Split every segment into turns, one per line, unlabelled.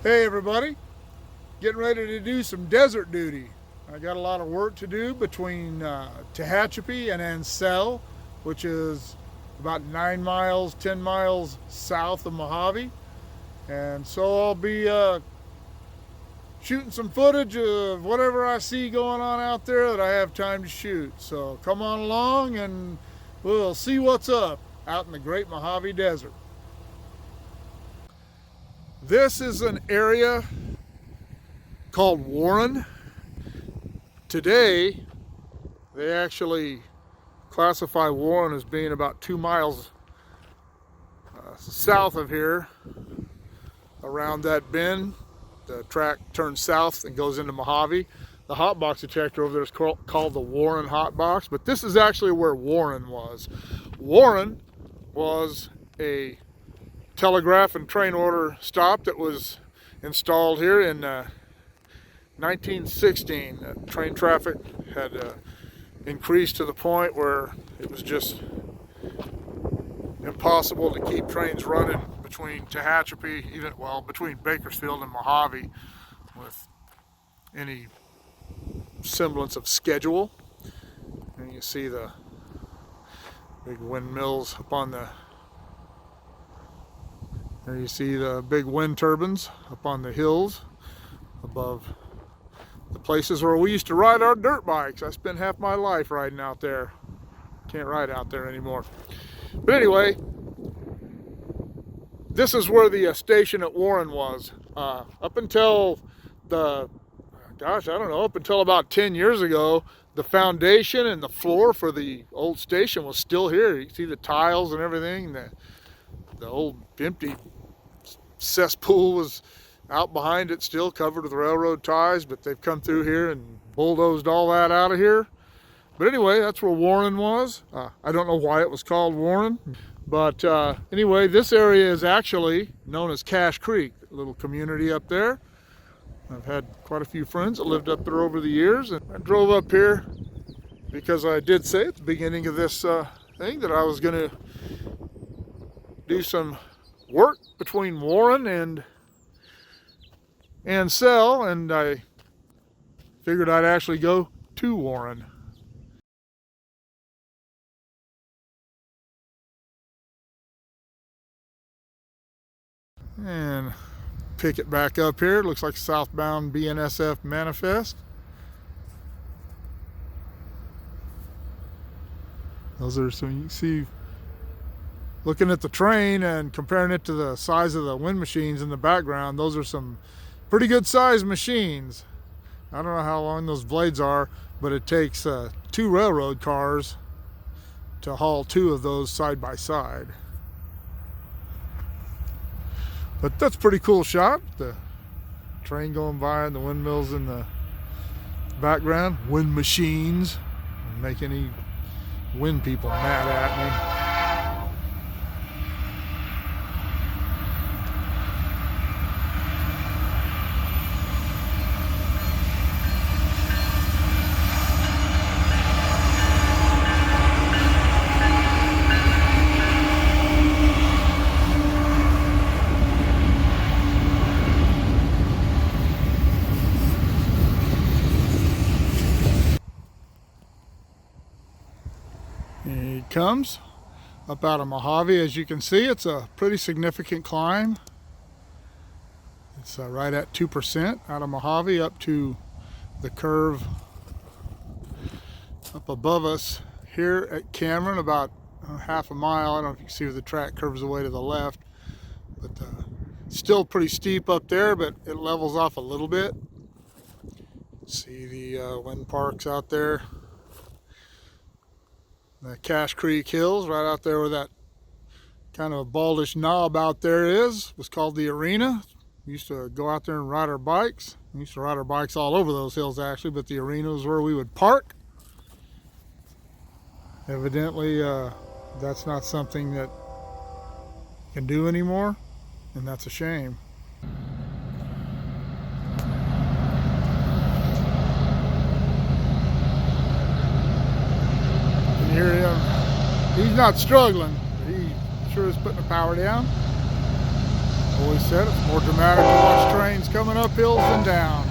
Hey everybody, getting ready to do some desert duty. I got a lot of work to do between Tehachapi and Ancel, which is about 9 miles, 10 miles south of Mojave. And so I'll be shooting some footage of whatever I see going on out there that I have time to shoot. So come on along and we'll see what's up out in the Great Mojave Desert. This is an area called Warren. Today, they actually classify Warren as being about 2 miles south of here. Around that bend, the track turns south and goes into Mojave. The hot box detector over there is called the Warren hot box, but this is actually where Warren was. Warren was a telegraph and train order stop that was installed here in 1916. Train traffic had increased to the point where it was just impossible to keep trains running between Tehachapi, between Bakersfield and Mojave with any semblance of schedule. And you see the big windmills up on the, there you see the big wind turbines up on the hills above the places where we used to ride our dirt bikes. I spent half my life riding out there. Can't ride out there anymore. But anyway, this is where the station at Warren was. Up until up until about 10 years ago, the foundation and the floor for the old station was still here. You can see the tiles and everything. The old empty cesspool was out behind it, still covered with railroad ties, but they've come through here and bulldozed all that out of here. But anyway, that's where Warren was. I don't know why it was called Warren, but anyway, this area is actually known as Cache Creek, a little community up there. I've had quite a few friends that lived up there over the years, and I drove up here because I did say at the beginning of this thing that I was going to do some work between Warren and Ancel, and I figured I'd actually go to Warren. And pick it back up here. It looks like southbound BNSF manifest. Those are some, you can see, looking at the train and comparing it to the size of the wind machines in the background, those are some pretty good sized machines. I don't know how long those blades are, but it takes 2 railroad cars to haul 2 of those side by side. But that's a pretty cool shot. The train going by and the windmills in the background. Wind machines. Make any wind people mad at me. Here it comes up out of Mojave. As you can see, it's a pretty significant climb. It's right at 2% out of Mojave up to the curve up above us here at Cameron, about half a mile. I don't know if you can see where the track curves away to the left, but still pretty steep up there, but it levels off a little bit. See the wind parks out there. The Cache Creek Hills, right out there where that kind of a baldish knob out there is, was called the arena. We used to go out there and ride our bikes. We used to ride our bikes all over those hills actually, but the arena was where we would park. Evidently, that's not something that you can do anymore, and that's a shame. Hear him. He's not struggling. He sure is putting the power down. Always said it's more dramatic to watch trains coming up hills and down.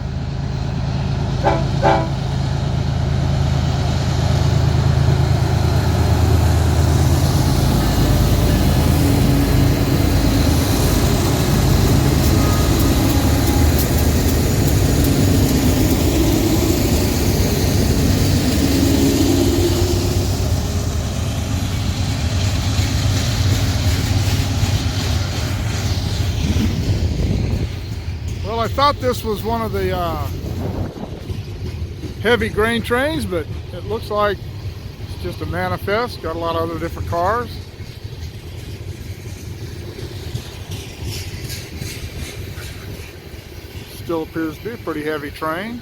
Well, I thought this was one of the heavy grain trains, but it looks like it's just a manifest. Got a lot of other different cars. Still appears to be a pretty heavy train.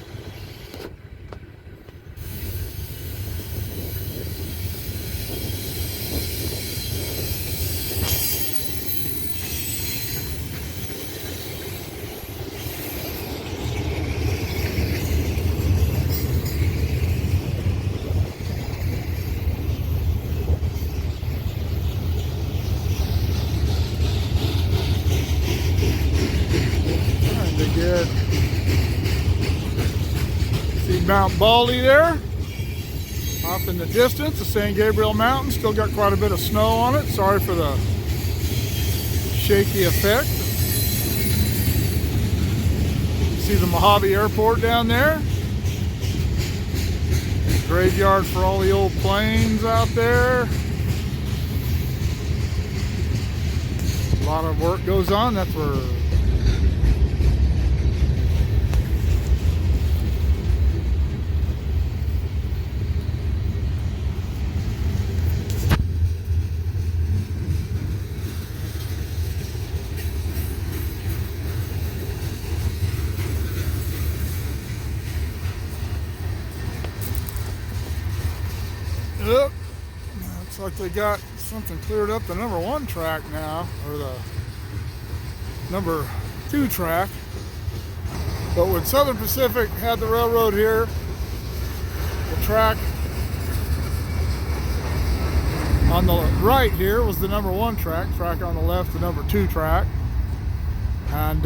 Good. See Mount Baldy there off in the distance, the San Gabriel Mountains. Still got quite a bit of snow on it. Sorry for the shaky effect. See the Mojave Airport down there. Graveyard for all the old planes out there. A lot of work goes on. That's where Yep. Looks like they got something cleared up the number 1 track now, or the number 2 track. But when Southern Pacific had the railroad here, the track on the right here was the number 1 track. Track on the left, the number 2 track. And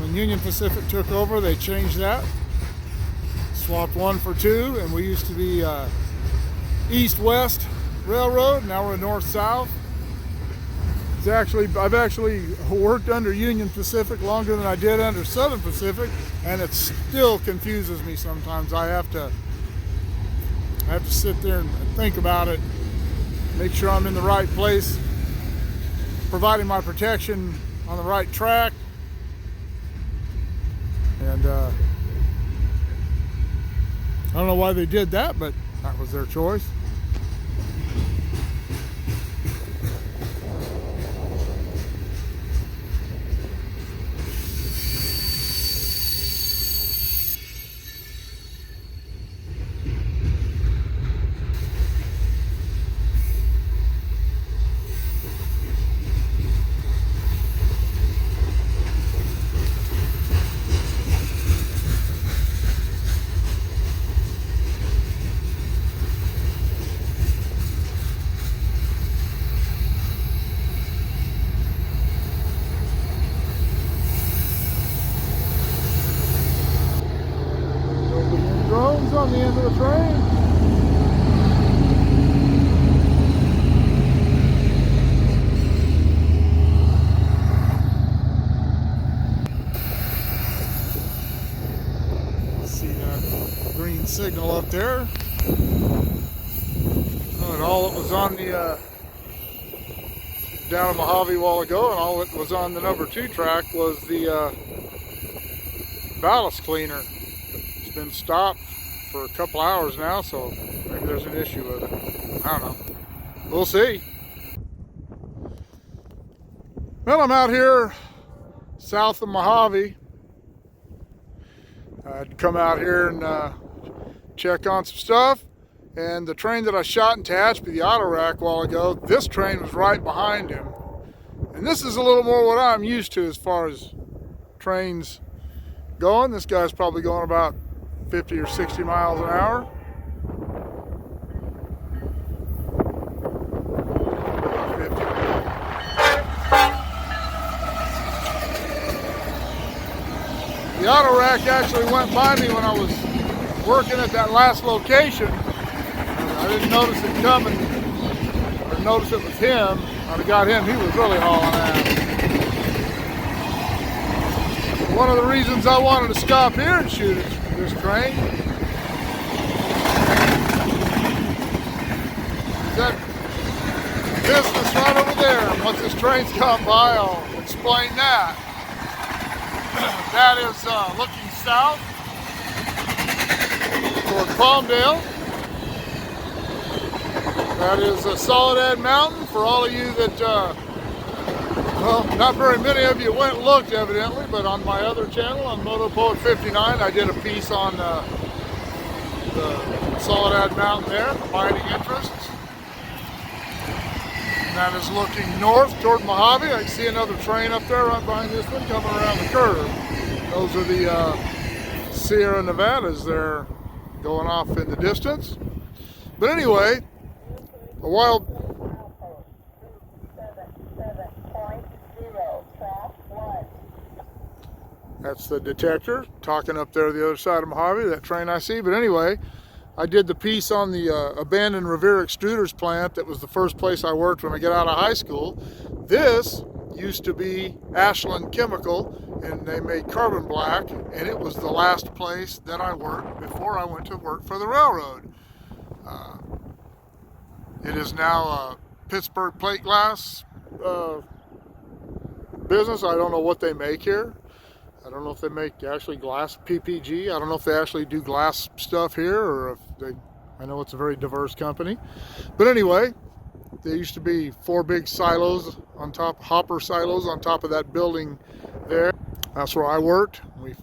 when Union Pacific took over, they changed that. Swapped 1 for 2, and we used to be east-west railroad. Now we're north-south. I've actually worked under Union Pacific longer than I did under Southern Pacific, and it still confuses me sometimes. I have to sit there and think about it, make sure I'm in the right place, providing my protection on the right track, and I don't know why they did that, but that was their choice. Drones on the end of the train. See that green signal up there. And all that was on the down in Mojave a while ago, and all that was on the number 2 track was the ballast cleaner. It's been stopped for a couple hours now, so maybe there's an issue with it. I don't know. We'll see. Well, I'm out here south of Mojave. I'd come out here and check on some stuff. And the train that I shot in Tehachapi, the auto rack, a while ago, this train was right behind him. And this is a little more what I'm used to as far as trains going. This guy's probably going about 50 or 60 miles an hour. The auto rack actually went by me when I was working at that last location. I didn't notice it coming, or notice it was him. I'd have got him, he was really hauling ass. One of the reasons I wanted to stop here and shoot this train is that business right over there. And once this train's come by, I'll explain that. That is looking south toward Palmdale. That is Soledad Mountain. For all of you that, well, not very many of you went and looked evidently, but on my other channel, on MotoPoet 59, I did a piece on the Soledad Mountain there, the mining interests. And that is looking north toward Mojave. I can see another train up there right behind this one coming around the curve. Those are the Sierra Nevadas there going off in the distance. But anyway, a while... That's the detector talking up there the other side of Mojave, that train I see. But anyway, I did the piece on the abandoned Revere Extruders plant. That was the first place I worked when I got out of high school. This used to be Ashland Chemical, and they made carbon black, and it was the last place that I worked before I went to work for the railroad. It is now a Pittsburgh plate glass business. I don't know what they make here. I don't know if they make actually glass PPG. I don't know if they actually do glass stuff here, or if they, I know it's a very diverse company. But anyway, there used to be 4 big silos on top, hopper silos on top of that building there. That's where I worked. We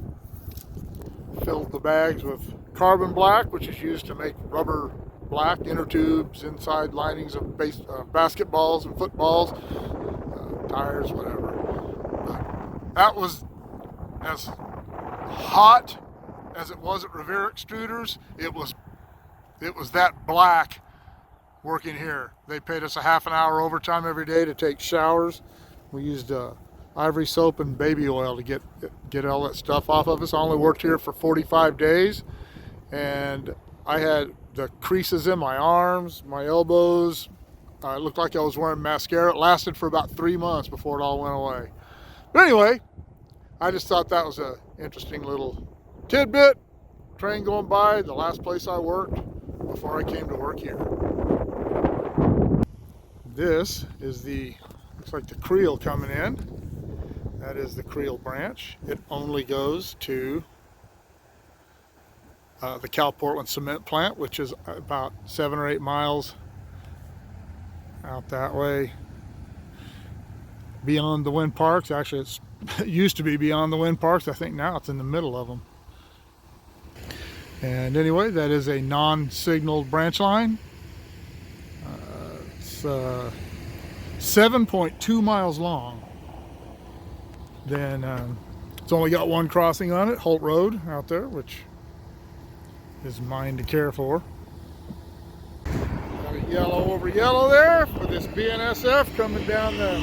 filled the bags with carbon black, which is used to make rubber black, inner tubes, inside linings of basketballs and footballs, tires, whatever. But that was as hot as it was at Revere Extruders. It was that black working here. They paid us a half an hour overtime every day to take showers. We used ivory soap and baby oil to get all that stuff off of us. I only worked here for 45 days, and I had the creases in my arms, my elbows. It looked like I was wearing mascara. It lasted for about 3 months before it all went away. But anyway, I just thought that was an interesting little tidbit. Train going by, the last place I worked before I came to work here. This is looks like the Creel coming in. That is the Creel branch. It only goes to the Cal Portland cement plant, which is about 7 or 8 miles out that way beyond the wind parks. Actually, it used to be beyond the wind parks. I think now it's in the middle of them. And anyway, that is a non-signaled branch line. It's 7.2 miles long. Then it's only got one crossing on it, Holt Road out there, which is mine to care for. Got a yellow over yellow there for this BNSF coming down the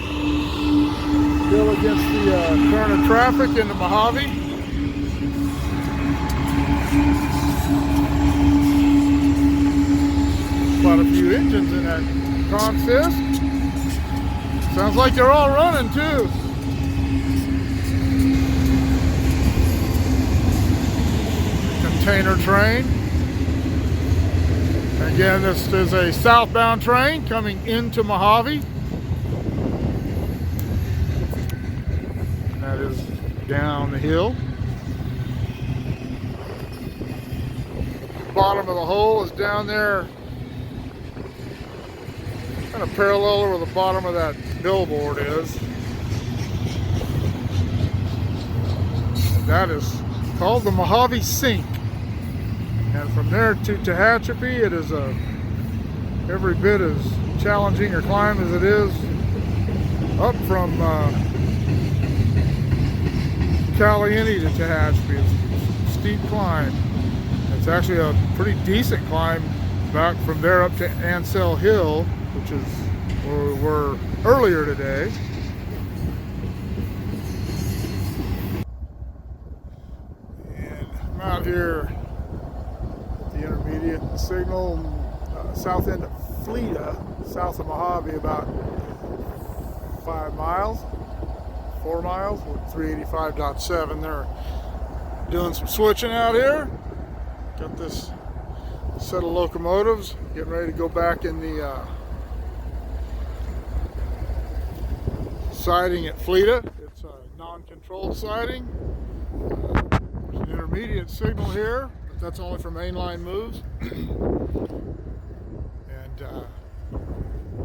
hill against the current of traffic into Mojave. Quite a few engines in that consist. Sounds like they're all running too. Container train. Again, this is a southbound train coming into Mojave. That is down the hill. The bottom of the hole is down there, kind of parallel where the bottom of that billboard is. That is called the Mojave Sink. And from there to Tehachapi, it is every bit as challenging a climb as it is up from Caliente to Tehachapi. It's a steep climb. It's actually a pretty decent climb back from there up to Ansel Hill, which is where we were earlier today. out here at the intermediate signal, south end of Fleta, south of Mojave, about 5 miles, 4 miles, with 385.7. They're doing some switching out here. Got this set of locomotives getting ready to go back in the siding at Fleta. It's a non-controlled siding. There's an intermediate signal here, but that's only for mainline moves. And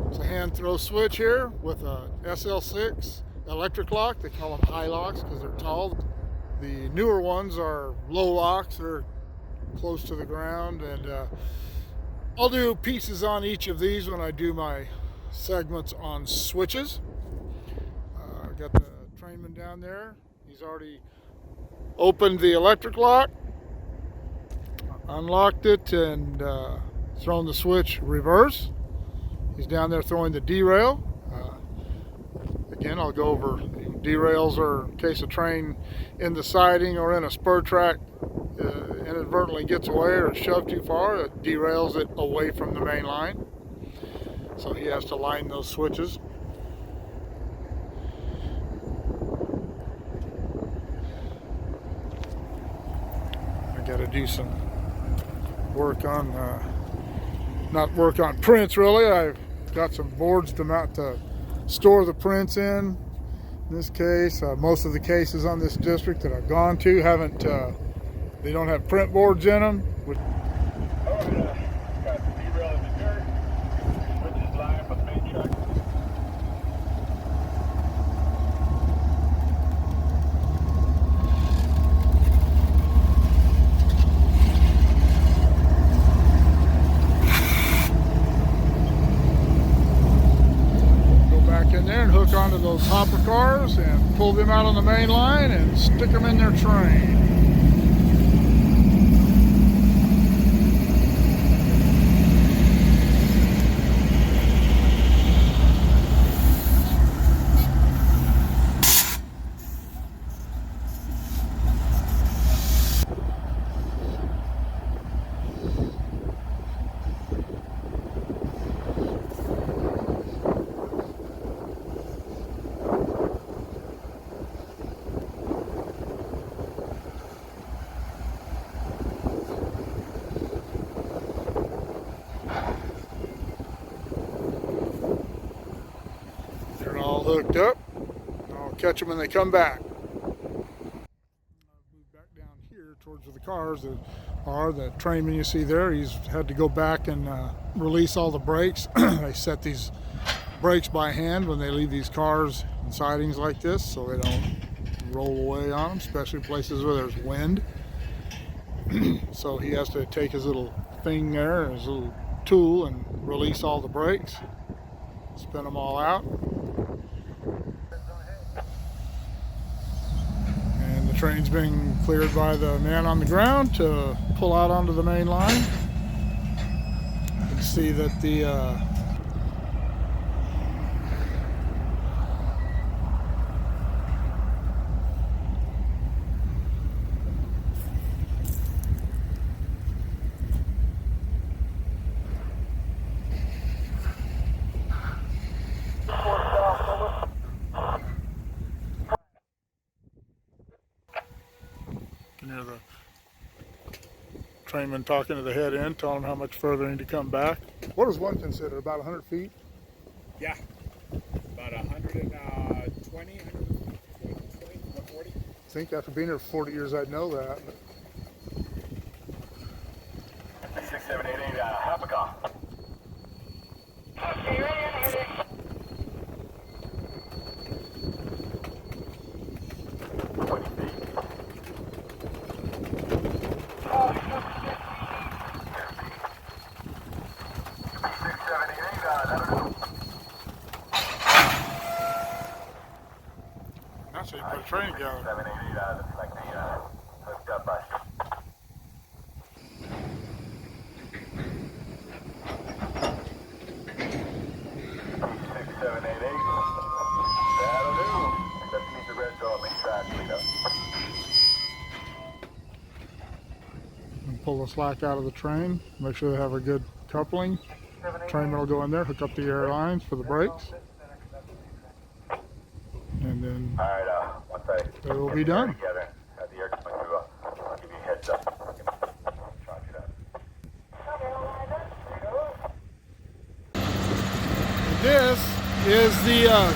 it's a hand throw switch here with a SL6 electric lock. They call them high locks because they're tall. The newer ones are low locks. They're close to the ground, and I'll do pieces on each of these when I do my segments on switches. Got the trainman down there. He's already opened the electric lock, unlocked it, and thrown the switch reverse. He's down there throwing the derail. Again, I'll go over derails are in case a train in the siding or in a spur track inadvertently gets away or is shoved too far, it derails it away from the main line. So he has to line those switches. I got to do some work on, not work on prints really. I've got some boards to mount to store the prints in. In this case, most of the cases on this district that I've gone to haven't, they don't have print boards in them.
Got the derail in the dirt, switches line for the main track.
Go back in there and hook onto those hopper cars and pull them out on the main line and stick them in their train. All hooked up. I'll catch them when they come back. Move back down here towards where the cars are. The trainman you see there, he's had to go back and release all the brakes. They set these brakes by hand when they leave these cars in sidings like this so they don't roll away on them, especially places where there's wind. So he has to take his little thing there, his little tool, and release all the brakes, spin them all out. And the train's being cleared by the man on the ground to pull out onto the main line. You can see that the near the trainman talking to the head end, telling him how much further they need to come back. What does one consider? About 100 feet?
Yeah, about 120, 140.
I think after being here for 40 years, I'd know that. But
6788, Hapaga. Okay, ready. 20 feet.
That's how you put a train together.
788, looks like they hooked up us. That'll do. Let's meet the red door, main track, Lito.
pull the slack out of the train, make sure they have a good coupling. Trainman will go in there, hook up the air lines for the brakes, and then
All right, once I
it will
get
be
the air
done.
together, have the air coming through, I'll give you a heads up. Charge it up.
This is the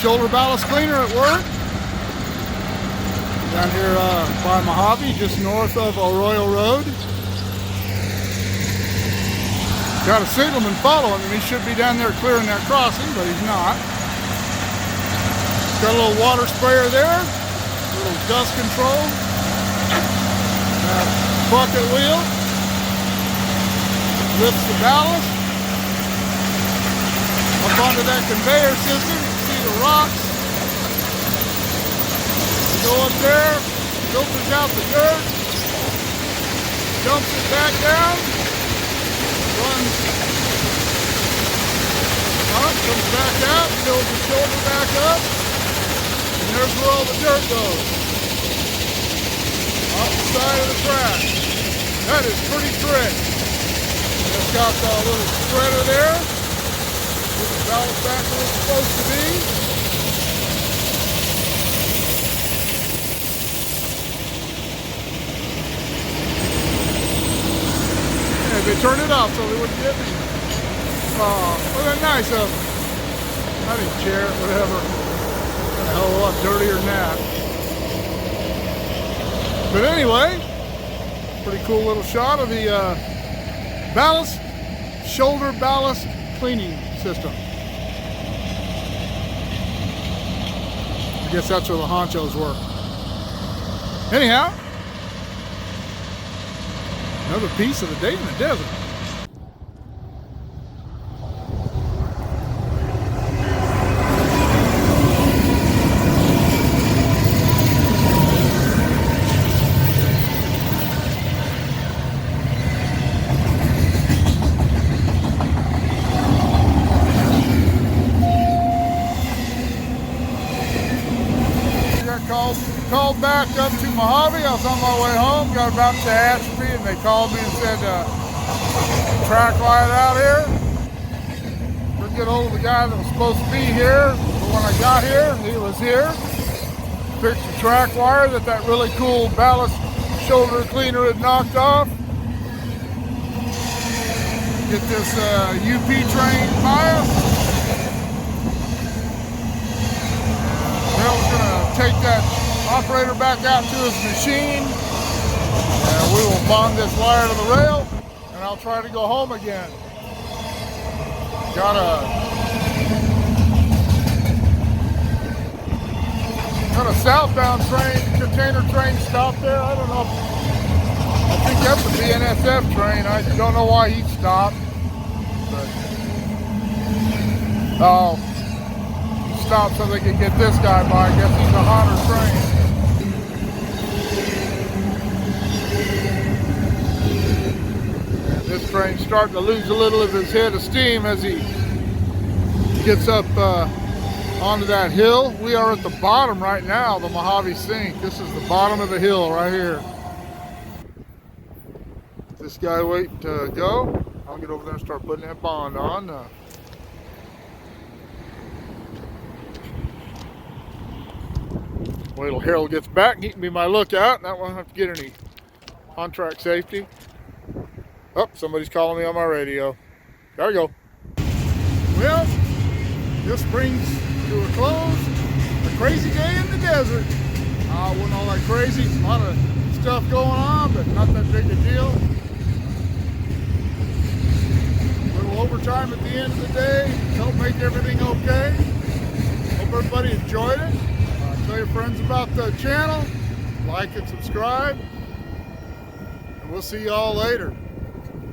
shoulder ballast cleaner at work. Down here by Mojave, just north of Arroyo Road. Got a signalman following him. He should be down there clearing that crossing, but he's not. Got a little water sprayer there, a little dust control. Bucket wheel. Lifts the ballast. Up onto that conveyor system, you can see the rocks. Go up there, filters out the dirt, dumps it back down, runs up, comes back out, fills the shoulder back up, and there's where all the dirt goes. Off the side of the track. That is pretty trick. It's got the little spreader there. Put the ballast back where it's supposed to be. They turned it off so they wouldn't get me. Well, they're nice of them. I didn't care, whatever. A hell of a lot dirtier than that. But anyway, pretty cool little shot of the ballast, shoulder ballast cleaning system. I guess that's where the honchos work. Anyhow, another piece of the day in the desert. Called back up to Mojave. I was on my way home, got about to Ashby, and they called me and said, track light out here. Couldn't get hold of the guy that was supposed to be here, but when I got here, he was here. Fixed the track wire that really cool ballast shoulder cleaner had knocked off. Get this UP train bias. Bill's gonna take that operator back out to his machine, and we will bond this wire to the rail, and I'll try to go home again. Got a southbound train, container train stop there. I don't know. I think that's a BNSF train. I don't know why he stopped, but stopped so they could get this guy by. I guess he's a hotter train. And this train's starting to lose a little of his head of steam as he gets up onto that hill. We are at the bottom right now, the Mojave Sink. This is the bottom of the hill right here. This guy waiting to go. I'll get over there and start putting that bond on. Wait till Harold gets back and he can be my lookout, and I won't have to get any contract safety. Oh, somebody's calling me on my radio. There we go. Well, this brings to a close a crazy day in the desert. Wasn't all that crazy. A lot of stuff going on, but not that big a deal. A little overtime at the end of the day. Help make everything okay. Hope everybody enjoyed it. Tell your friends about the channel. Like and subscribe. And we'll see y'all later.